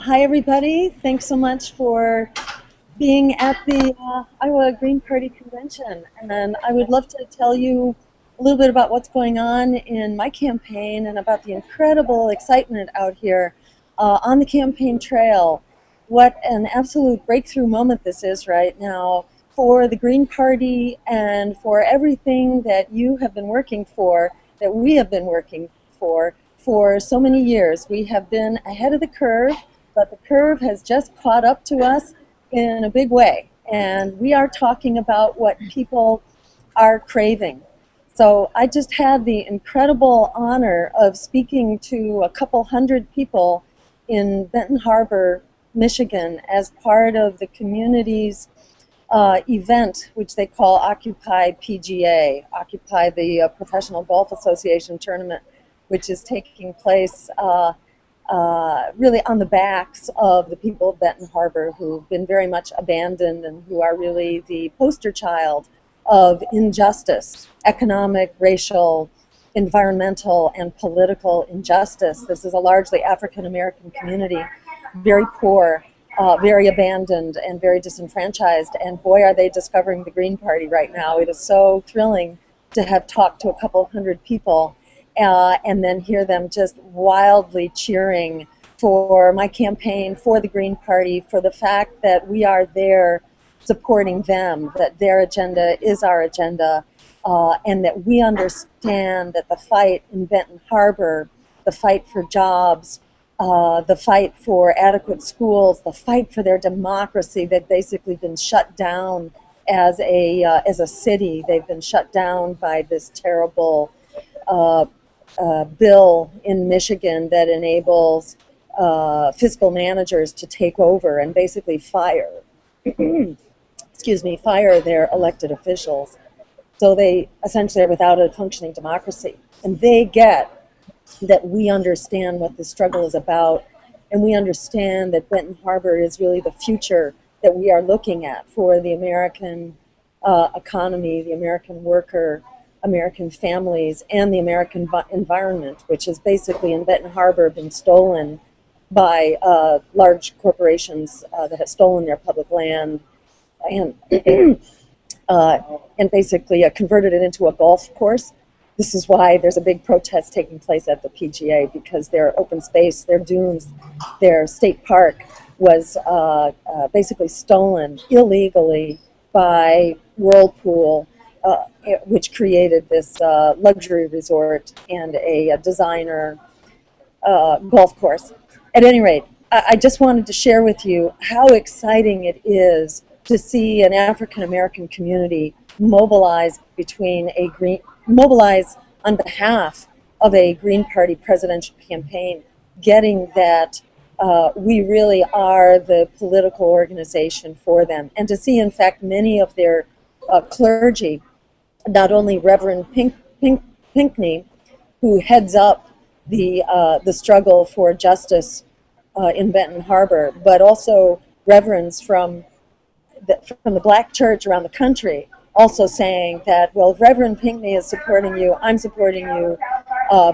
Hi, everybody. Thanks so much for being at the Iowa Green Party Convention. And I would love to tell you a little bit about what's going on in my campaign and about the incredible excitement out here on the campaign trail. What an absolute breakthrough moment this is right now for the Green Party and for everything that you have been working for, that we have been working for so many years. We have been ahead of the curve, but the curve has just caught up to us in a big way. And we are talking about what people are craving. So I just had the incredible honor of speaking to a couple hundred people in Benton Harbor, Michigan, as part of the community's event, which they call Occupy PGA, Occupy the Professional Golf Association tournament, which is taking place really on the backs of the people of Benton Harbor who've been very much abandoned and who are really the poster child of injustice, economic, racial, environmental, and political injustice. This is a largely African American community, very poor, very abandoned, and very disenfranchised. And boy, are they discovering the Green Party right now. It is so thrilling to have talked to a couple hundred people and then hear them just wildly cheering for my campaign, for the Green Party, for the fact that we are there supporting them, that their agenda is our agenda, and that we understand that the fight in Benton Harbor, the fight for jobs, the fight for adequate schools, the fight for their democracy, they've basically been shut down as a city. They've been shut down by this terrible bill in Michigan that enables fiscal managers to take over and basically fire, fire their elected officials. So they essentially are without a functioning democracy. And they get that we understand what the struggle is about, and we understand that Benton Harbor is really the future that we are looking at for the American economy, the American worker, American families, and the American environment, which has basically in Benton Harbor been stolen by large corporations that have stolen their public land and basically converted it into a golf course. This is why there's a big protest taking place at the PGA, because their open space, their dunes, their state park was basically stolen illegally by Whirlpool, which created this luxury resort and a designer golf course. At any rate, I just wanted to share with you how exciting it is to see an African American community mobilize on behalf of a Green Party presidential campaign, getting that we really are the political organization for them, and to see, in fact, many of their clergy, not only Reverend Pinckney, who heads up the struggle for justice in Benton Harbor, but also reverends from the black church around the country, also saying that, well, if Reverend Pinckney is supporting you, I'm supporting you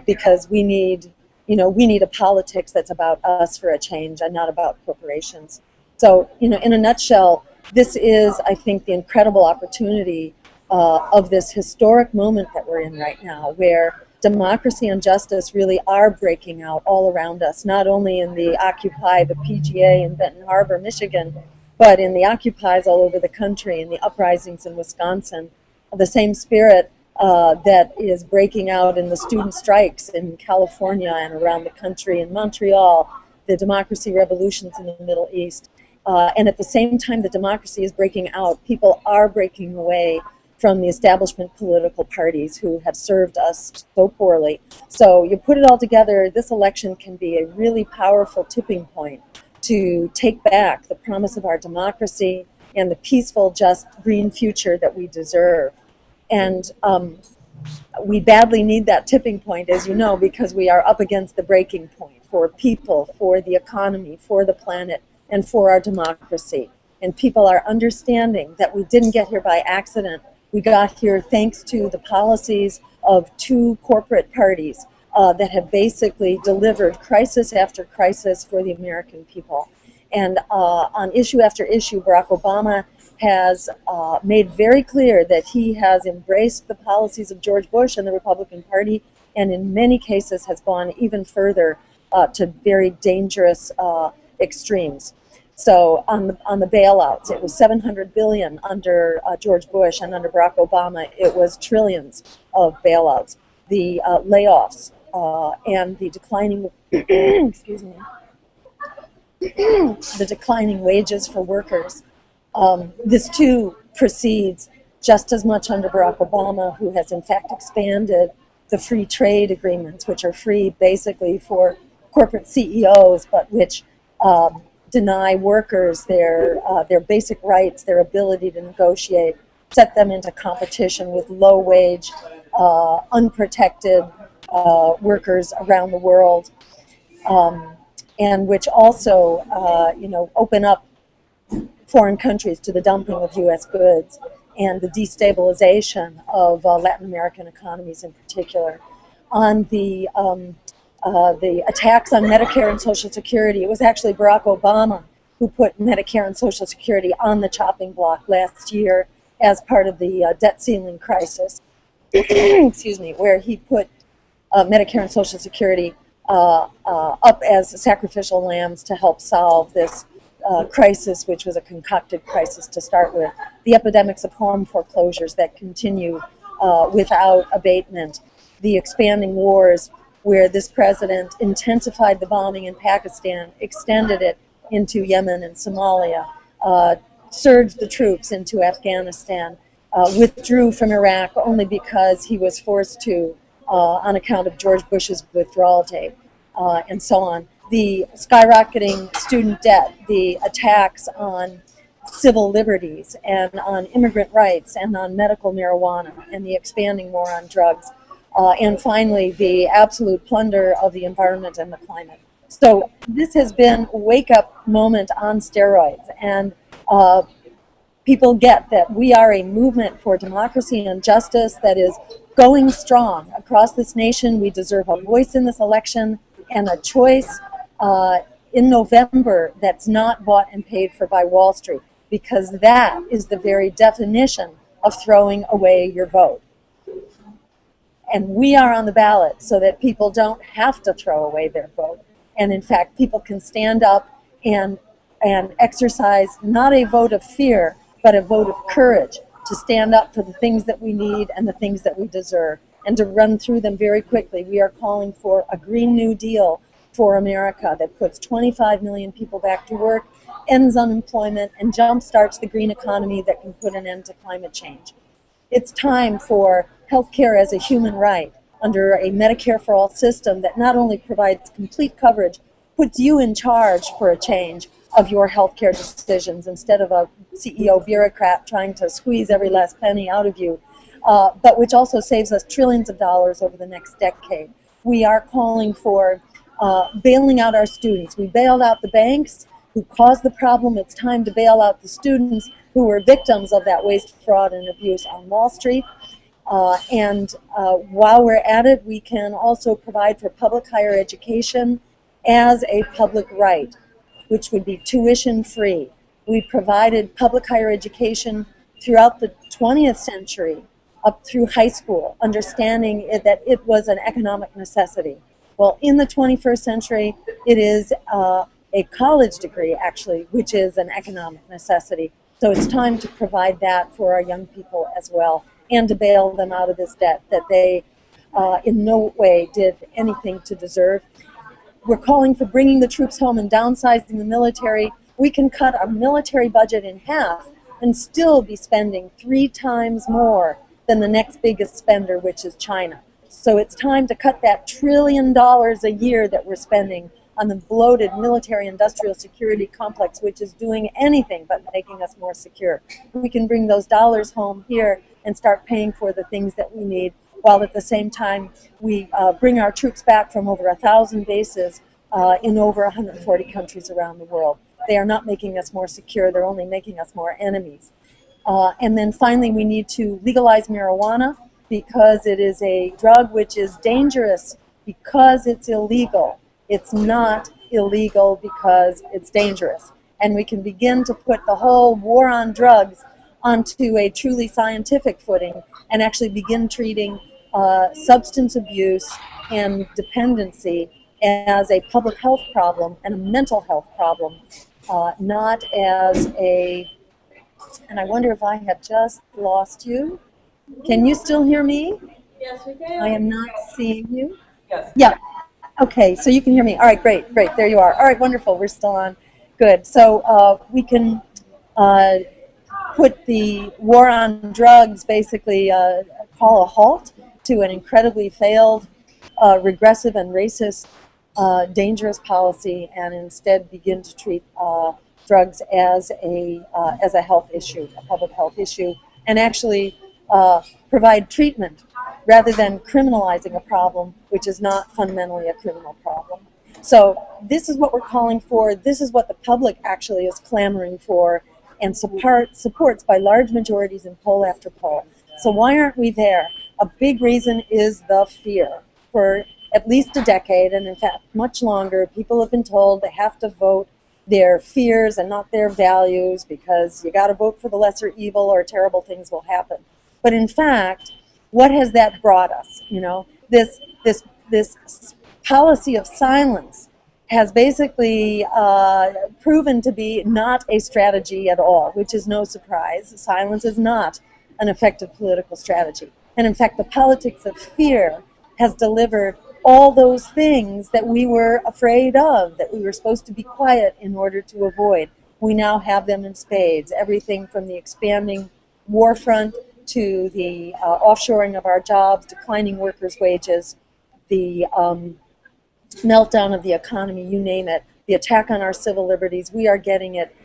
because we need a politics that's about us for a change and not about corporations. So, in a nutshell, this is, I think, the incredible opportunity of this historic moment that we're in right now, where democracy and justice really are breaking out all around us, not only in the Occupy, the PGA in Benton Harbor, Michigan, but in the Occupies all over the country, in the uprisings in Wisconsin, the same spirit that is breaking out in the student strikes in California and around the country, in Montreal, the democracy revolutions in the Middle East. And at the same time the democracy is breaking out, people are breaking away from the establishment political parties who have served us so poorly. So you put it all together, this election can be a really powerful tipping point to take back the promise of our democracy and the peaceful, just, green future that we deserve. And we badly need that tipping point, as you know, because we are up against the breaking point for people, for the economy, for the planet, and for our democracy. And people are understanding that we didn't get here by accident. We got here thanks to the policies of two corporate parties, that have basically delivered crisis after crisis for the American people. And on issue after issue, Barack Obama has made very clear that he has embraced the policies of George Bush and the Republican Party, and in many cases has gone even further to very dangerous extremes. So on the bailouts, it was $700 billion under George Bush, and under Barack Obama, it was trillions of bailouts. The layoffs and the declining, excuse me, the declining wages for workers. This too proceeds just as much under Barack Obama, who has in fact expanded the free trade agreements, which are free basically for corporate CEOs, but which deny workers their basic rights, their ability to negotiate, set them into competition with low-wage, unprotected workers around the world, and which also, open up foreign countries to the dumping of U.S. goods and the destabilization of Latin American economies in particular. On the attacks on Medicare and Social Security, it was actually Barack Obama who put Medicare and Social Security on the chopping block last year as part of the debt ceiling crisis, excuse me, where he put Medicare and Social Security up as sacrificial lambs to help solve this crisis, which was a concocted crisis to start with. The epidemics of home foreclosures that continue without abatement, the expanding wars where this president intensified the bombing in Pakistan, extended it into Yemen and Somalia, surged the troops into Afghanistan, withdrew from Iraq only because he was forced to on account of George Bush's withdrawal date, and so on. The skyrocketing student debt, the attacks on civil liberties and on immigrant rights and on medical marijuana, and the expanding war on drugs, and finally the absolute plunder of the environment and the climate. So this has been a wake-up moment on steroids, and people get that we are a movement for democracy and justice that is going strong across this nation. We deserve a voice in this election and a choice in November that's not bought and paid for by Wall Street, because that is the very definition of throwing away your vote. And we are on the ballot so that people don't have to throw away their vote. And in fact, people can stand up and exercise not a vote of fear, but a vote of courage to stand up for the things that we need and the things that we deserve. And to run through them very quickly, we are calling for a Green New Deal for America that puts 25 million people back to work, ends unemployment, and jumpstarts the green economy that can put an end to climate change. It's time for healthcare as a human right under a Medicare for All system that not only provides complete coverage, puts you in charge for a change of your healthcare decisions instead of a CEO bureaucrat trying to squeeze every last penny out of you, but which also saves us trillions of dollars over the next decade. We are calling for bailing out our students. We bailed out the banks who caused the problem. It's time to bail out the students who were victims of that waste, fraud, and abuse on Wall Street. And while we're at it, we can also provide for public higher education as a public right, which would be tuition free. We provided public higher education throughout the 20th century up through high school, understanding that it was an economic necessity. Well, in the 21st century, it is a college degree, actually, which is an economic necessity. So it's time to provide that for our young people as well, and to bail them out of this debt that they in no way did anything to deserve. We're calling for bringing the troops home and downsizing the military. We can cut our military budget in half and still be spending 3 times more than the next biggest spender, which is China. So it's time to cut that $1 trillion a year that we're spending on the bloated military-industrial security complex, which is doing anything but making us more secure. We can bring those dollars home here and start paying for the things that we need, while at the same time we bring our troops back from over 1,000 bases in over 140 countries around the world. They are not making us more secure, they're only making us more enemies. And then finally, we need to legalize marijuana, because it is a drug which is dangerous because it's illegal. It's not illegal because it's dangerous. And we can begin to put the whole war on drugs onto a truly scientific footing and actually begin treating substance abuse and dependency as a public health problem and a mental health problem, not as a, and I wonder if I have just lost you. Can you still hear me? Yes, we can. I am not seeing you. Yes. Yeah. Okay, so you can hear me. All right, great, great. There you are. All right, wonderful. We're still on. Good. So we can put the war on drugs, basically call a halt to an incredibly failed, regressive and racist, dangerous policy, and instead begin to treat drugs as a health issue, a public health issue, and actually provide treatment rather than criminalizing a problem which is not fundamentally a criminal problem. So this is what we're calling for. This is what the public actually is clamoring for and supports by large majorities in poll after poll. So why aren't we there? A big reason is the fear. For at least a decade, and in fact much longer, people have been told they have to vote their fears and not their values because you got to vote for the lesser evil or terrible things will happen. But in fact, what has that brought us? You know, this policy of silence has basically proven to be not a strategy at all, which is no surprise. Silence is not an effective political strategy. And in fact, the politics of fear has delivered all those things that we were afraid of, that we were supposed to be quiet in order to avoid. We now have them in spades. Everything from the expanding war front to the offshoring of our jobs, declining workers' wages, the meltdown of the economy, you name it, the attack on our civil liberties. We are getting it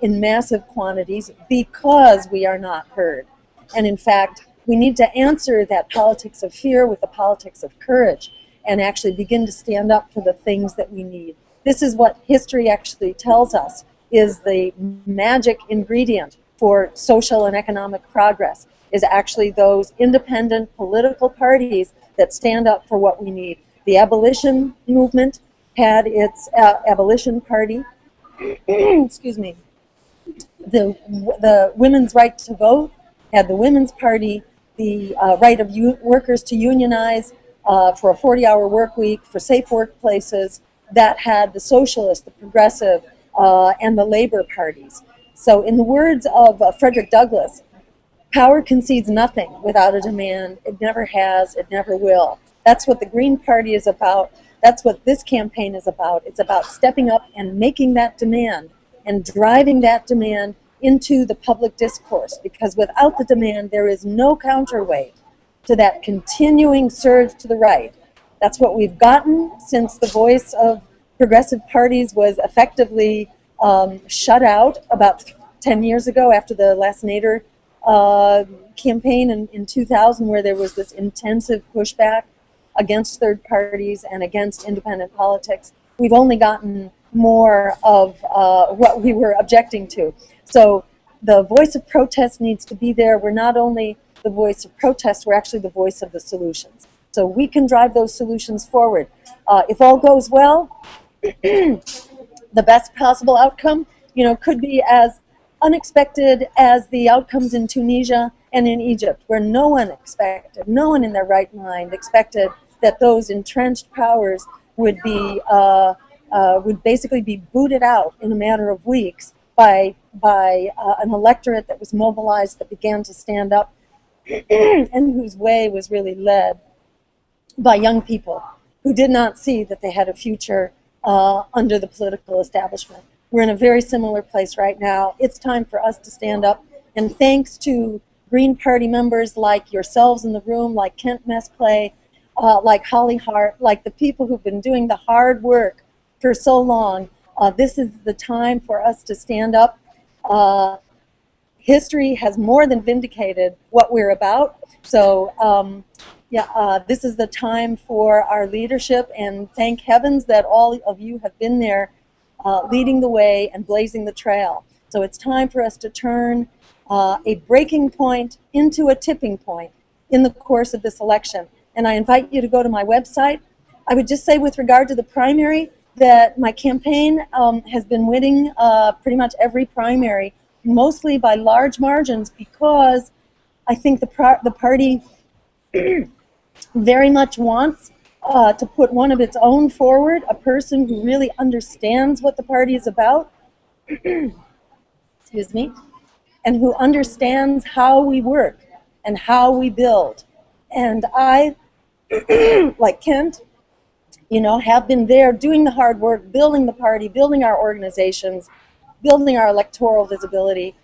in massive quantities because we are not heard. And in fact, we need to answer that politics of fear with the politics of courage and actually begin to stand up for the things that we need. This is what history actually tells us is the magic ingredient for social and economic progress, is actually those independent political parties that stand up for what we need. The abolition movement had its abolition party, excuse me. The women's right to vote had the women's party, the right of workers to unionize for a 40-hour work week, for safe workplaces, that had the socialist, the progressive, and the labor parties. So in the words of Frederick Douglass, power concedes nothing without a demand. It never has, it never will. That's what the Green Party is about. That's what this campaign is about. It's about stepping up and making that demand and driving that demand into the public discourse, because without the demand, there is no counterweight to that continuing surge to the right. That's what we've gotten since the voice of progressive parties was effectively shut out about 10 years ago after the last Nader campaign in 2000, where there was this intensive pushback against third parties and against independent politics. We've only gotten more of what we were objecting to. So the voice of protest needs to be there. We're not only the voice of protest, we're actually the voice of the solutions. So we can drive those solutions forward. If all goes well, the best possible outcome, could be as unexpected as the outcomes in Tunisia and in Egypt, where no one in their right mind expected that those entrenched powers would basically be booted out in a matter of weeks by an electorate that was mobilized, that began to stand up, and whose way was really led by young people who did not see that they had a future under the political establishment. We're in a very similar place right now. It's time for us to stand up, and thanks to Green Party members like yourselves in the room, like Kent Mesplay, like Holly Hart, like the people who've been doing the hard work for so long, this is the time for us to stand up. History has more than vindicated what we're about. So this is the time for our leadership, and thank heavens that all of you have been there leading the way and blazing the trail. So it's time for us to turn a breaking point into a tipping point in the course of this election. And I invite you to go to my website, I would just say with regard to the primary that my campaign has been winning pretty much every primary, mostly by large margins, because I think the party very much wants to put one of its own forward, a person who really understands what the party is about, excuse me, and who understands how we work and how we build. And I, like Kent, have been there doing the hard work, building the party, building our organizations, building our electoral visibility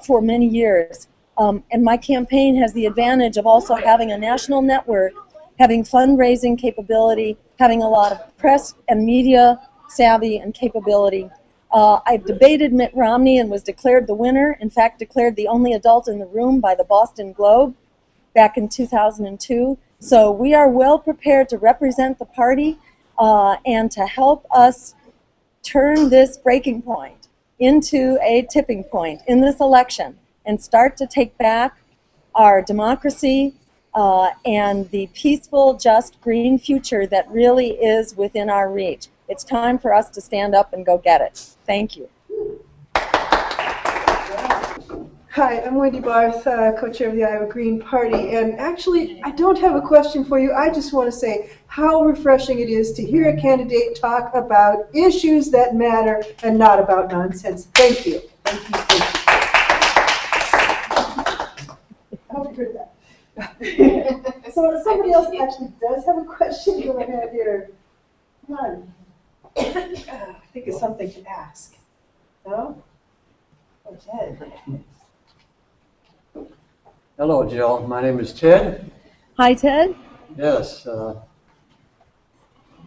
for many years. And my campaign has the advantage of also having a national network, having fundraising capability, having a lot of press and media savvy and capability. I've debated Mitt Romney and was declared the winner, in fact declared the only adult in the room by the Boston Globe back in 2002. So we are well prepared to represent the party and to help us turn this breaking point into a tipping point in this election and start to take back our democracy and the peaceful, just, green future that really is within our reach. It's time for us to stand up and go get it. Thank you. Hi, I'm Wendy Barth, co-chair of the Iowa Green Party, and actually I don't have a question for you. I just want to say how refreshing it is to hear a candidate talk about issues that matter and not about nonsense. Thank you. Thank you. Thank you. I hope you heard that. So somebody else actually does have a question. Go ahead here. Come on. I think it's something to ask. No? Oh, Ted. Hello, Jill. My name is Ted. Hi, Ted. Yes.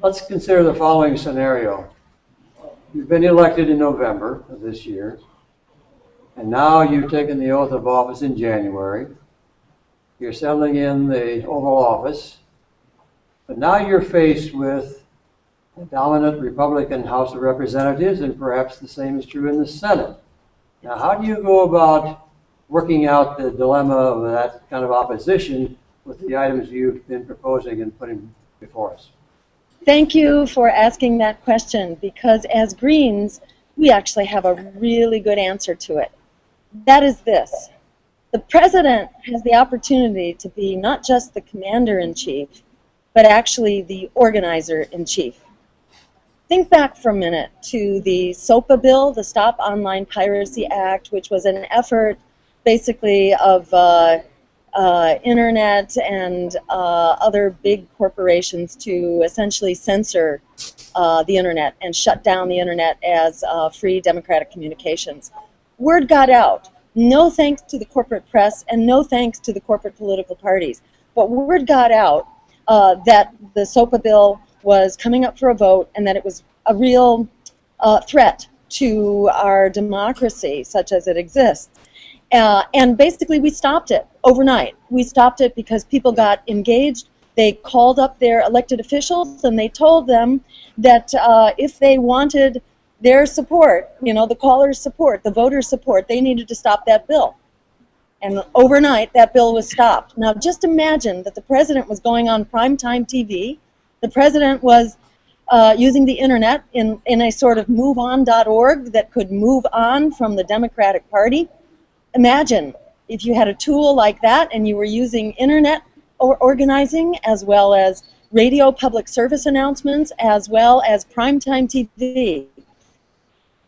Let's consider the following scenario. You've been elected in November of this year, and now you've taken the oath of office in January. You're settling in the Oval Office, but now you're faced with a dominant Republican House of Representatives, and perhaps the same is true in the Senate. Now, how do you go about working out the dilemma of that kind of opposition with the items you've been proposing and putting before us? Thank you for asking that question, because as Greens, we actually have a really good answer to it. That is this. The president has the opportunity to be not just the commander-in-chief, but actually the organizer-in-chief. Think back for a minute to the SOPA bill, the Stop Online Piracy Act, which was an effort basically of internet and other big corporations to essentially censor the internet and shut down the internet as free democratic communications. Word got out, no thanks to the corporate press and no thanks to the corporate political parties, but word got out that the SOPA bill was coming up for a vote and that it was a real threat to our democracy such as it exists. And basically we stopped it overnight. We stopped it because people got engaged. They called up their elected officials and they told them that if they wanted their support, the callers' support, the voters' support, they needed to stop that bill. And overnight that bill was stopped. Now just imagine that the president was going on primetime TV. The president was using the internet in a sort of moveon.org that could move on from the Democratic Party. Imagine if you had a tool like that and you were using internet organizing as well as radio public service announcements as well as primetime TV.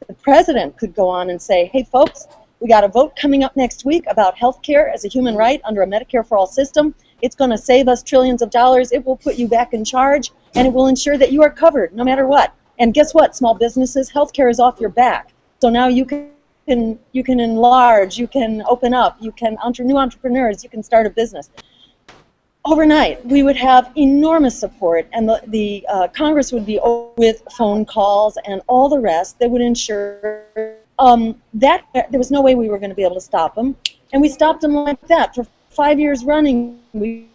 The president could go on and say, hey folks, we got a vote coming up next week about health care as a human right under a Medicare for All system. It's going to save us trillions of dollars. It will put you back in charge and it will ensure that you are covered no matter what. And guess what, small businesses, health care is off your back. So now you can enlarge, you can open up, you can new entrepreneurs, you can start a business. Overnight, we would have enormous support, and the Congress would be with phone calls and all the rest that would ensure that there was no way we were going to be able to stop them. And we stopped them like that. For 5 years running, we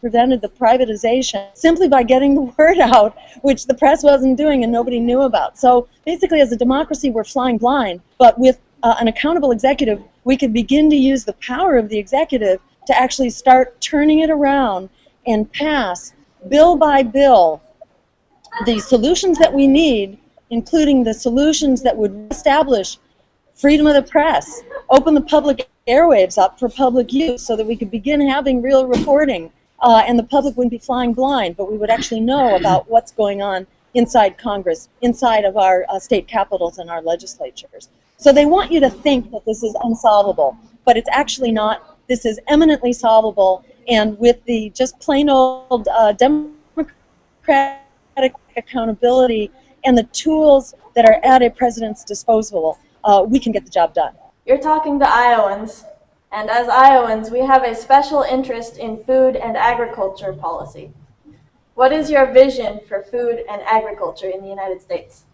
prevented the privatization simply by getting the word out, which the press wasn't doing and nobody knew about. So basically, as a democracy, we're flying blind, but with an accountable executive, we could begin to use the power of the executive to actually start turning it around and pass bill by bill the solutions that we need, including the solutions that would establish freedom of the press, open the public airwaves up for public use so that we could begin having real reporting, and the public wouldn't be flying blind, but we would actually know about what's going on inside Congress, inside of our state capitals and our legislatures. So they want you to think that this is unsolvable, but it's actually not. This is eminently solvable, and with the just plain old democratic accountability and the tools that are at a president's disposal, we can get the job done. You're talking to Iowans, and as Iowans, we have a special interest in food and agriculture policy. What is your vision for food and agriculture in the United States?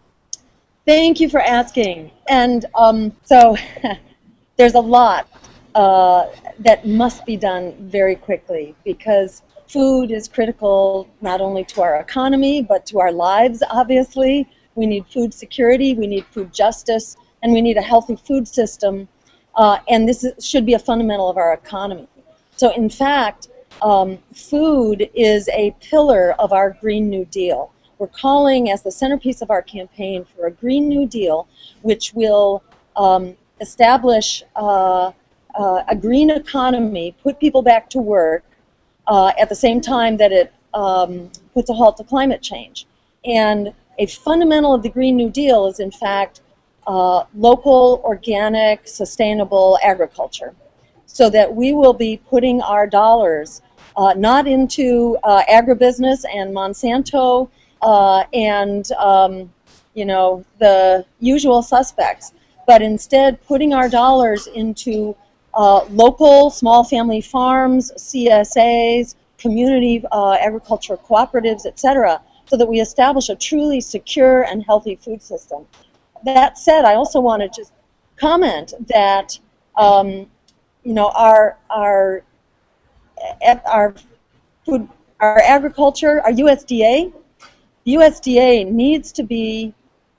Thank you for asking. And so there's a lot that must be done very quickly, because food is critical not only to our economy, but to our lives, obviously. We need food security, we need food justice, and we need a healthy food system. And this should be a fundamental of our economy. So in fact, food is a pillar of our Green New Deal. We're calling as the centerpiece of our campaign for a Green New Deal, which will establish a green economy, put people back to work, at the same time that it puts a halt to climate change. And a fundamental of the Green New Deal is, in fact, local, organic, sustainable agriculture, so that we will be putting our dollars not into agribusiness and Monsanto and the usual suspects, but instead putting our dollars into local small family farms, CSAs, community agriculture cooperatives, etc., so that we establish a truly secure and healthy food system. That said, I also want to just comment that our food, our agriculture, our USDA needs to be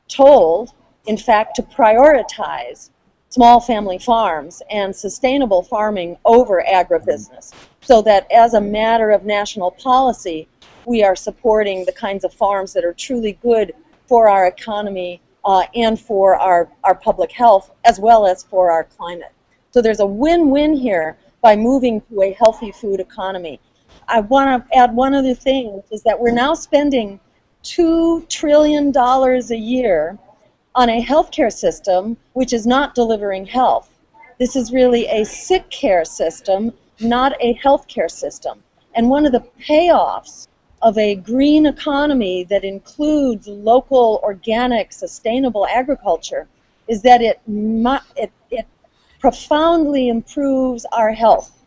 told, in fact, to prioritize small family farms and sustainable farming over agribusiness, so that as a matter of national policy, we are supporting the kinds of farms that are truly good for our economy and for our public health, as well as for our climate. So there's a win-win here by moving to a healthy food economy. I want to add one other thing, which is that we're now spending $2 trillion a year on a healthcare system which is not delivering health. This is really a sick care system, not a healthcare system. And one of the payoffs of a green economy that includes local, organic, sustainable agriculture is that it profoundly improves our health.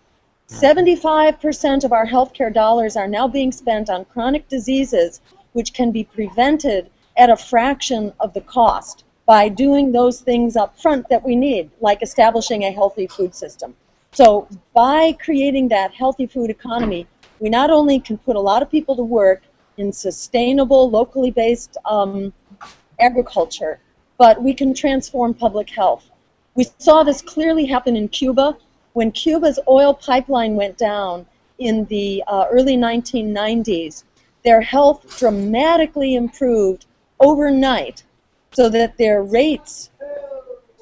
75% of our healthcare dollars are now being spent on chronic diseases which can be prevented at a fraction of the cost by doing those things up front that we need, like establishing a healthy food system. So by creating that healthy food economy, we not only can put a lot of people to work in sustainable, locally based agriculture, but we can transform public health. We saw this clearly happen in Cuba. When Cuba's oil pipeline went down in the early 1990s, their health dramatically improved overnight, so that their rates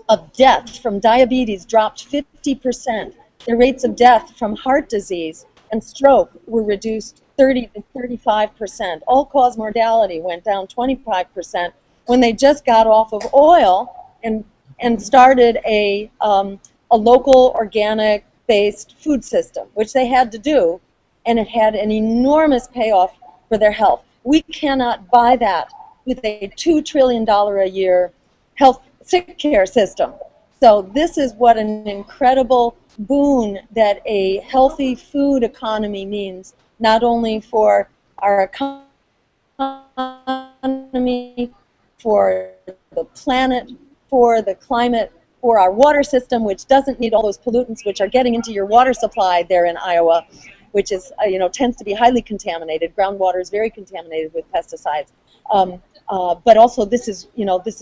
of death from diabetes dropped 50%. Their rates of death from heart disease and stroke were reduced 30 to 35%. All-cause mortality went down 25% when they just got off of oil and started a local, organic-based food system, which they had to do, and it had an enormous payoff for their health. We cannot buy that with a $2 trillion a year health sick care system. So this is what an incredible boon that a healthy food economy means, not only for our economy, for the planet, for the climate, for our water system, which doesn't need all those pollutants which are getting into your water supply there in Iowa, which is, tends to be highly contaminated. Groundwater is very contaminated with pesticides. But also this is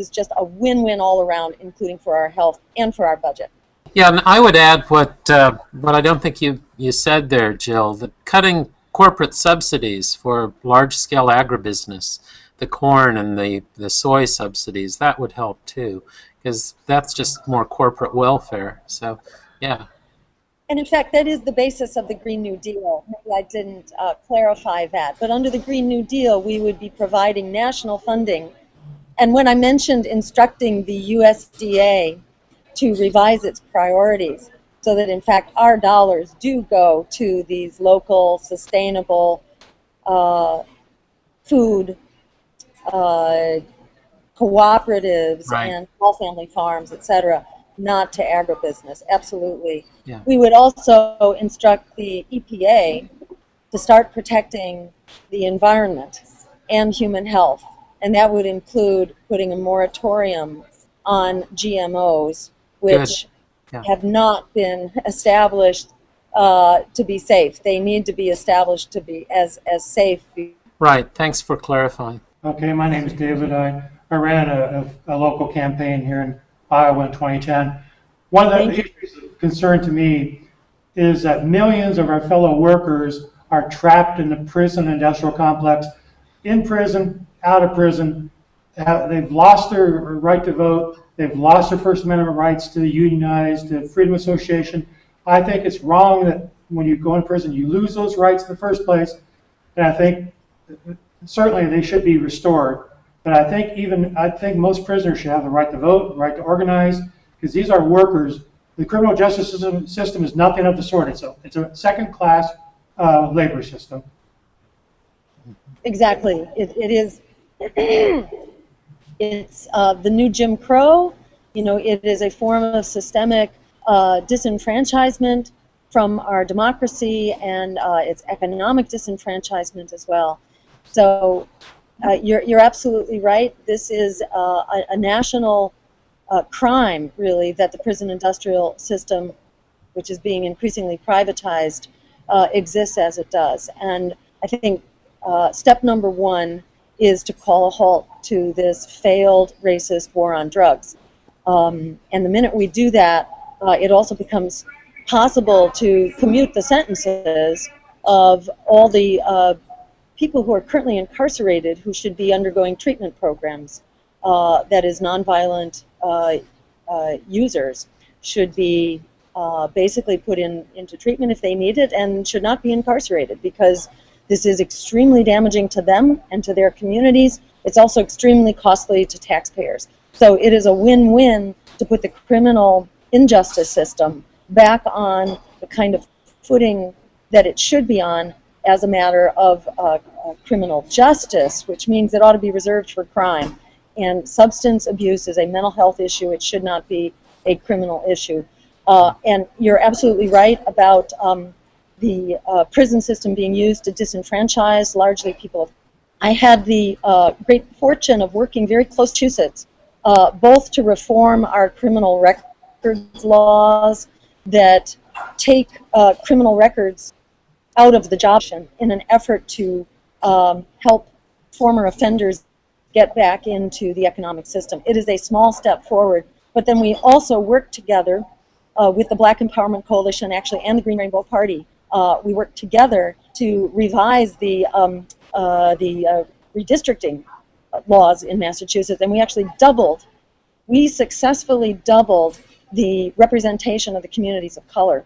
just a win-win all around, including for our health and for our budget. Yeah, and I would add what I don't think you said there, Jill, that cutting corporate subsidies for large-scale agribusiness the corn and the soy subsidies, that would help too, because that's just more corporate welfare. So, yeah. And in fact, that is the basis of the Green New Deal. Maybe I didn't clarify that. But under the Green New Deal, we would be providing national funding. And when I mentioned instructing the USDA to revise its priorities so that, in fact, our dollars do go to these local, sustainable food cooperatives Right. and small family farms, et cetera, not to agribusiness. Absolutely. Yeah. We would also instruct the EPA to start protecting the environment and human health, and that would include putting a moratorium on GMOs, which Yeah. have not been established to be safe. They need to be established to be as safe. Right. Thanks for clarifying. Okay, my name is David. I ran a local campaign here in Iowa in 2010. One of the issues of concern to me is that millions of our fellow workers are trapped in the prison industrial complex, in prison, out of prison. They've lost their right to vote. They've lost their First Amendment rights to unionize, to freedom of association. I think it's wrong that when you go in prison, you lose those rights in the first place. And I think certainly they should be restored. But I think most prisoners should have the right to vote, the right to organize, because these are workers. The criminal justice system is nothing of the sort. It's a second-class labor system. Exactly. It is. It's the new Jim Crow. You know, it is a form of systemic disenfranchisement from our democracy, and it's economic disenfranchisement as well. So you're absolutely right. This is a national crime, really, that the prison industrial system, which is being increasingly privatized, exists as it does. And I think step number one is to call a halt to this failed racist war on drugs. And the minute we do that, it also becomes possible to commute the sentences of all the people who are currently incarcerated who should be undergoing treatment programs. That is, nonviolent users should be basically put into treatment if they need it and should not be incarcerated, because this is extremely damaging to them and to their communities. It's also extremely costly to taxpayers. So it is a win-win to put the criminal injustice system back on the kind of footing that it should be on as a matter of criminal justice, which means it ought to be reserved for crime. And substance abuse is a mental health issue. It should not be a criminal issue. And you're absolutely right about the prison system being used to disenfranchise largely people. I had the great fortune of working very close to Massachusetts, both to reform our criminal records laws that take criminal records out of the job in an effort to help former offenders get back into the economic system. It is a small step forward, but then we also work together with the Black Empowerment Coalition, actually, and the Green Rainbow Party. We worked together to revise the redistricting laws in Massachusetts, and we successfully doubled the representation of the communities of color.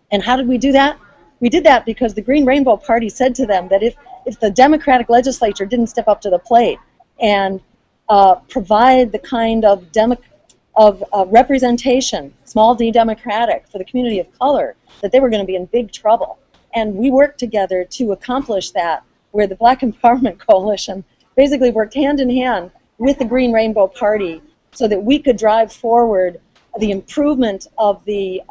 And how did we do that? We did that because the Green Rainbow Party said to them that if the Democratic legislature didn't step up to the plate and provide the kind of representation, small d democratic, for the community of color, that they were going to be in big trouble. And we worked together to accomplish that, where the Black Empowerment Coalition basically worked hand in hand with the Green Rainbow Party so that we could drive forward the improvement of the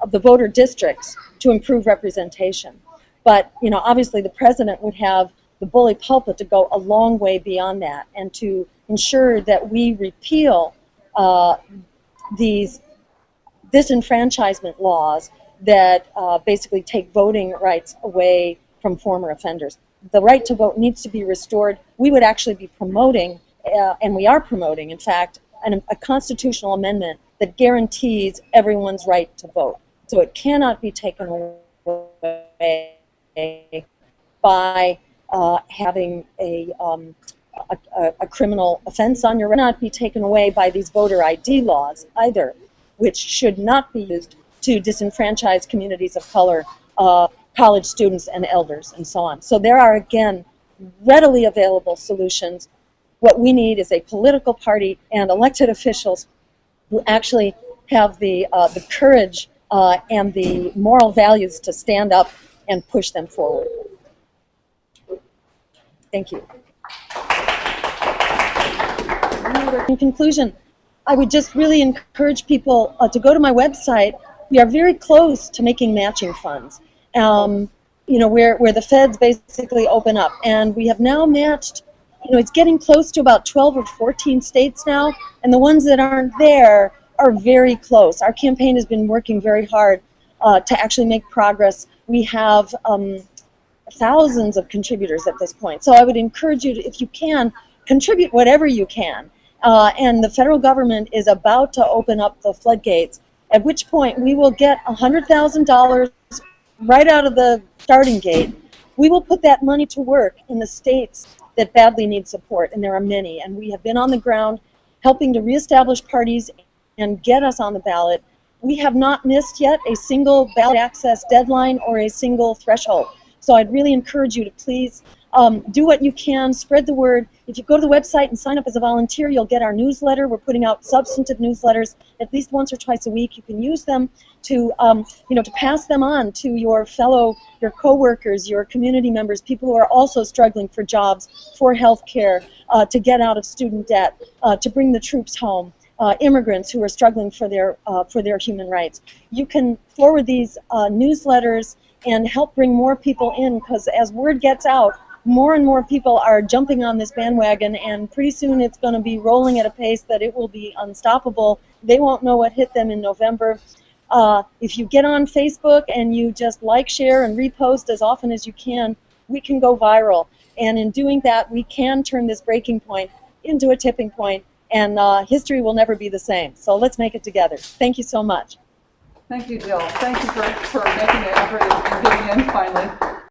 voter districts to improve representation. But, you know, obviously the president would have the bully pulpit to go a long way beyond that and to ensure that we repeal these disenfranchisement laws that basically take voting rights away from former offenders. The right to vote needs to be restored. We would actually be promoting, and we are promoting, in fact, a constitutional amendment that guarantees everyone's right to vote. So it cannot be taken away by having a a criminal offense on your record, not be taken away by these voter ID laws either, which should not be used to disenfranchise communities of color, college students and elders and so on. So there are, again, readily available solutions. What we need is a political party and elected officials who actually have the courage and the moral values to stand up and push them forward. Thank you. In conclusion, I would just really encourage people to go to my website. We are very close to making matching funds, where the feds basically open up. And we have now matched, it's getting close to about 12 or 14 states now, and the ones that aren't there are very close. Our campaign has been working very hard to actually make progress. We have thousands of contributors at this point. So I would encourage you to, if you can, contribute whatever you can. And the federal government is about to open up the floodgates, at which point we will get $100,000 right out of the starting gate. We will put that money to work in the states that badly need support, and there are many. And we have been on the ground helping to reestablish parties and get us on the ballot. We have not missed yet a single ballot access deadline or a single threshold. So I'd really encourage you to please do what you can, spread the word. If you go to the website and sign up as a volunteer, you'll get our newsletter. We're putting out substantive newsletters at least once or twice a week. You can use them to, to pass them on to your coworkers, your community members, people who are also struggling for jobs, for health care, to get out of student debt, to bring the troops home. Immigrants who are struggling for their human rights. You can forward these newsletters and help bring more people in, because as word gets out, more and more people are jumping on this bandwagon, and pretty soon it's going to be rolling at a pace that it will be unstoppable. They won't know what hit them in November. If you get on Facebook and you just like, share, and repost as often as you can, we can go viral. And in doing that, we can turn this breaking point into a tipping point, and history will never be the same. So let's make it together. Thank you so much. Thank you, Jill. Thank you for making the effort and getting in finally.